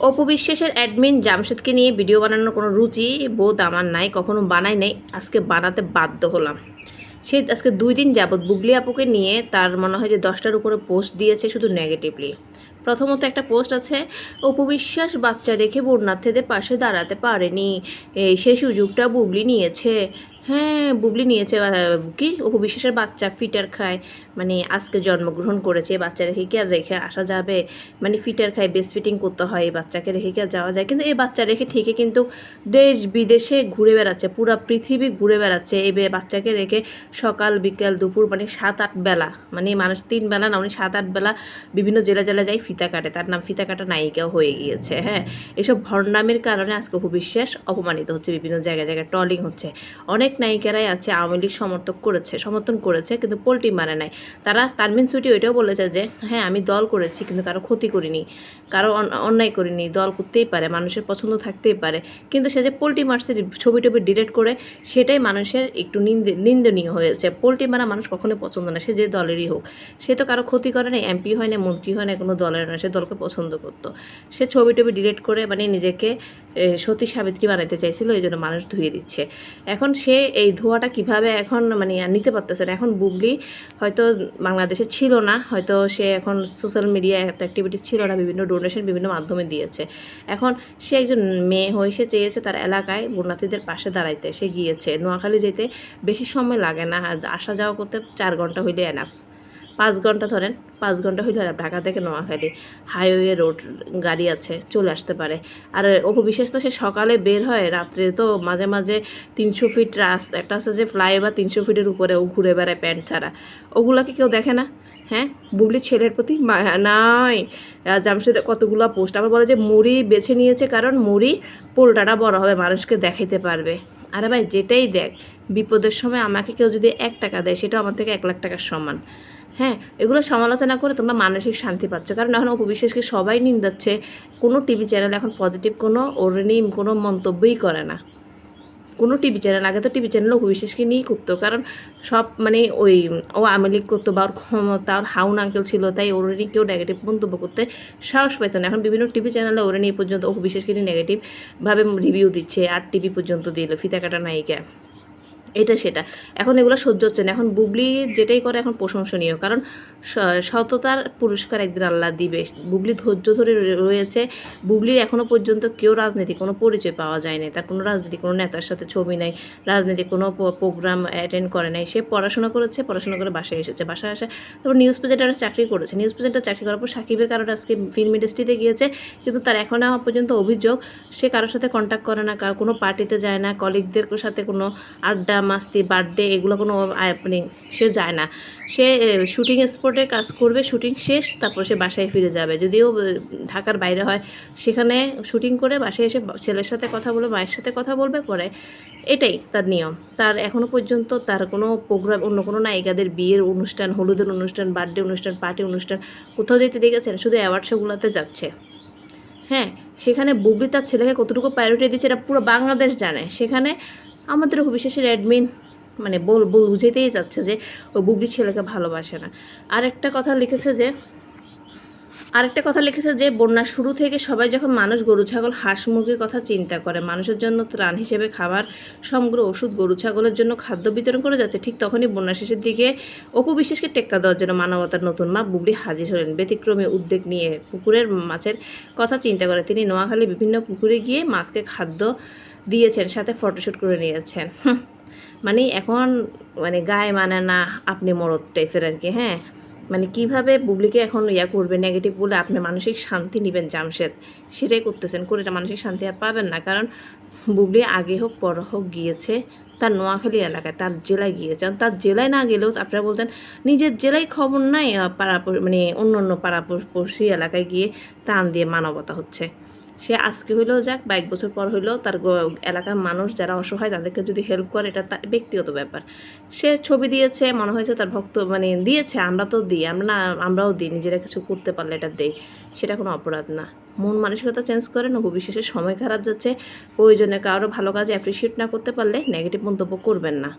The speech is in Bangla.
অপু বিশ্বাসের অ্যাডমিন জামশেদকে নিয়ে ভিডিও বানানোর কোনো রুচি বোধ আমার নাই, কখনো বানাই নাই, আজকে বানাতে বাধ্য হলাম। সে আজকে 2 দিন যাবৎ বুবলি আপুকে নিয়ে তার মনে হয় যে 10টার উপরে পোস্ট দিয়েছে শুধু নেগেটিভলি। প্রথমত একটা পোস্ট আছে, অপু বিশ্বাস বাচ্চা রেখে বন্যার্থীদের পাশে দাঁড়াতে পারেনি, সেই সুযোগটা বুবলি নিয়েছে। হ্যাঁ, বুবলি নিয়েছে। কি অপু বিশ্বাসের বাচ্চা ফিটার খায়, মানে আজকে জন্মগ্রহণ করেছে, বাচ্চা রেখে কি আর রেখে আসা যাবে? মানে ফিটার খায়, বেস্ট ফিটিং করতে হয়, এই বাচ্চাকে রেখে কি আর যাওয়া যায়? কিন্তু এই বাচ্চা রেখে ঠিকই কিন্তু দেশ বিদেশে ঘুরে বেড়াচ্ছে, পুরা পৃথিবী ঘুরে বেড়াচ্ছে এই বাচ্চাকে রেখে। সকাল বিকেল দুপুর মানে 7-8 বেলা, মানে মানুষ 3 বেলা না, উনি 7-8 বেলা বিভিন্ন জেলায় যায় ফিতা কাটে। তার নাম ফিতা কাটা নায়িকাও হয়ে গিয়েছে। হ্যাঁ, এসব ভণ্ডামির কারণে আজকে অপু বিশ্বাস অপমানিত হচ্ছে, বিভিন্ন জায়গায় জায়গায় ট্রলিং হচ্ছে। অনেক নায়িকারাই আছে আওয়ামী লীগ সমর্থন করেছে কিন্তু পোল্টি মানে নাই। তারা তানমিন সুটি ওইটাও বলেছে যে হ্যাঁ আমি দল করেছি কিন্তু কারো ক্ষতি করিনি, কারো অন্যায় করিনি। দল করতেই পারে, মানুষের পছন্দ থাকতেই পারে, কিন্তু সে যে পোল্টি মারছে, ছবি টবি ডিলিট করে, সেটাই মানুষের একটু নিন্দনীয় হয়েছে। পোল্টি মারা মানুষ কখনোই পছন্দ না, সে যে দলেরই হোক। সে তো কারো ক্ষতি করে না, এমপি হয় না, মন্ত্রী হয় না, কোনো দলের না, সে দলকে পছন্দ করতো। সে ছবি টবি ডিলিট করে মানে নিজেকে সতী সাবিত্রী বানাতে চাইছিল, এই জন্য মানুষ ধুয়ে দিচ্ছে। এখন সে এই ধোঁয়াটা কিভাবে এখন মানে নিতে পারতেছে না। এখন বুবলি হয়তো বাংলাদেশে ছিল না, হয়তো সে এখন সোশ্যাল মিডিয়ায় এত অ্যাক্টিভিটিস ছিল না, বিভিন্ন ডোনেশন বিভিন্ন মাধ্যমে দিয়েছে। এখন সে একজন মেয়ে হয়ে সে চেয়েছে তার এলাকায় বন্যার্থীদের পাশে দাঁড়াইতে। সে গিয়েছে নোয়াখালী যেতে, বেশি সময় লাগে না, আসা যাওয়া করতে 4 ঘন্টা হইলে এনাফ। 5 ঘন্টা ধরেন, 5 ঘন্টা হইলে ঢাকা থেকে নোয়াখালী হাইওয়ে রোড, গাড়ি আছে, চলে আসতে পারে। আর অপু বিশ্বাস তো সে সকালে বের হয়, রাত্রে তো মাঝে মাঝে 300 ফিট রাস্তা একটা আছে যে ফ্লাইওভার, 300 ফিটের উপরে ও ঘুরে বেড়ায় প্যান্ট ছাড়া। ওগুলাকে কেউ দেখে না? হ্যাঁ, বুবলির ছেলের প্রতি মায়া নাই। জামশেদের কতগুলো পোস্ট, আবার বলে যে মুড়ি বেছে নিয়েছে কারণ মুড়ি পোলটাটা বড় হবে, মানুষকে দেখাইতে পারবে। আরে ভাই, যেটাই দেখ, বিপদের সময় আমাকে কেউ যদি 1 টাকা দেয়, সেটাও আমার থেকে 1 লাখ টাকার সমান। হ্যাঁ, এগুলো সমালোচনা করে তোমরা মানসিক শান্তি পাচ্ছ, কারণ এখন অপু বিশ্বাসকে সবাই নিন্দাচ্ছে। কোনো টিভি চ্যানেল এখন পজিটিভ কোনো ওর নিয়ে কোনো মন্তব্যই করে না। কোনো টিভি চ্যানেল, আগে তো টিভি চ্যানেল অপু বিশ্বাসকে নিয়েই করতো, কারণ সব মানে ওই ও আওয়ামী লীগ করতো বা ওর ক্ষমতা, ওর হাউন আঙ্কেল ছিল, তাই ওর নিয়ে কেউ নেগেটিভ মন্তব্য করতে সাহস পাইত না। এখন বিভিন্ন টিভি চ্যানেলে ওর নিয়ে পর্যন্ত অপু বিশ্বাসকে নিয়ে নেগেটিভভাবে রিভিউ দিচ্ছে, আর টিভি পর্যন্ত দিল ফিতা কাটা নায়িকা, এটা সেটা। এখন এগুলো সহ্য হচ্ছে না। এখন বুবলি যেটাই করে এখন প্রশংসনীয়, কারণ সততার পুরস্কার একদিন আল্লাহ দিবে। বুবলি ধৈর্য ধরে রয়েছে। বুবলির এখনও পর্যন্ত কেউ রাজনীতি কোনো পরিচয় পাওয়া যায় নাই, তার কোনো রাজনীতি কোনো নেতার সাথে ছবি নাই, রাজনীতি কোনো প্রোগ্রাম অ্যাটেন্ড করে নাই। সে পড়াশোনা করেছে, পড়াশোনা করে বাসায় এসেছে, বাসায় আসে তারপর নিউজ প্রেজেন্টারে চাকরি করেছে। নিউজ প্রেজেন্টার চাকরি করার পর সাকিবের কারণে আজকে ফিল্ম ইন্ডাস্ট্রিতে গিয়েছে, কিন্তু তার এখনও পর্যন্ত অভিযোগ সে কারোর সাথে কন্ট্যাক্ট করে না, কোনো পার্টিতে যায় না, কলিগদের সাথে কোনো আড্ডা মাস্তি বার্থডে এগুলো কোনো মানে সে যায় না। সে শুটিং স্পটে কাজ করবে, শুটিং শেষ তারপর সে বাসায় ফিরে যাবে। যদিও ঢাকার বাইরে হয়, সেখানে শুটিং করে বাসায় এসে ছেলের সাথে কথা বলবে, মায়ের সাথে কথা বলবে, পরে এটাই তার নিয়ম। তার এখনও পর্যন্ত তার কোনো প্রোগ্রাম, অন্য কোনো নায়িকাদের বিয়ের অনুষ্ঠান, হলুদের অনুষ্ঠান, বার্থডে অনুষ্ঠান, পার্টি অনুষ্ঠান কোথাও যেতে দেখেছেন? শুধু অ্যাওয়ার্ড শোগুলোতে যাচ্ছে। হ্যাঁ, সেখানে বুবলি তার ছেলেকে কতটুকু প্রায়োরিটি দিচ্ছে এটা পুরো বাংলাদেশ জানে। সেখানে আমাদের অপু বিশ্বাসের অ্যাডমিন মানে বুঝাইতেই চাচ্ছে যে ও বুবলি ছেলেকে ভালোবাসে না। আরেকটা কথা লিখেছে যে বন্যার শুরু থেকে সবাই যখন মানুষ, গরু ছাগল, হাঁস মুরগির কথা চিন্তা করে, মানুষের জন্য ত্রাণ হিসেবে খাবার, সমগ্র ওষুধ, গরু ছাগলের জন্য খাদ্য বিতরণ করে যাচ্ছে, ঠিক তখনই বন্যা শেষের দিকে অপু বিশ্বাসকে টেক্কা দেওয়ার জন্য মানবতার নতুন মা বুবলি হাজির হলেন ব্যতিক্রমী উদ্যোগ নিয়ে। পুকুরের মাছের কথা চিন্তা করে তিনি নোয়াখালী বিভিন্ন পুকুরে গিয়ে মাছকে খাদ্য দিয়েছেন, সাথে ফটোশ্যুট করে নিয়েছেন। মানে এখন মানে গায়ে মানে না, আপনি মরদ টাইপের আর কি। হ্যাঁ, মানে কিভাবে বুবলিকে এখন করবে, নেগেটিভ বলে আপনি মানসিক শান্তি নেবেন জামশেদ, সেটাই করতেছেন। করে এটা মানসিক শান্তি আর পাবেন না, কারণ বুবলি আগে হোক পর হোক গিয়েছে তার নোয়াখালী এলাকায়, তার জেলায় গিয়েছে। তার জেলায় না গেলেও আপনারা বলতেন নিজের জেলায় খবর নাই, মানে অন্য পাড়াপড়শি এলাকায় গিয়ে টান দিয়ে মানবতা হচ্ছে। সে আজকে হইলেও যাক বা 1 বছর পর হইলেও তার এলাকার মানুষ যারা অসহায় তাদেরকে যদি হেল্প করে, এটা তার ব্যক্তিগত ব্যাপার। সে ছবি দিয়েছে, মনে হয়েছে তার ভক্ত মানে দিয়েছে, আমরা তো দিই, আমরাও দিই, নিজেরা কিছু করতে পারলে এটা দেই, সেটা কোনো অপরাধ না। মন মানসিকতা চেঞ্জ করেন। অপু বিশ্বাসের সময় খারাপ যাচ্ছে, প্রয়োজনে কারো ভালো কাজে অ্যাপ্রিসিয়েট না করতে পারলে নেগেটিভ মন্তব্য করবেন না।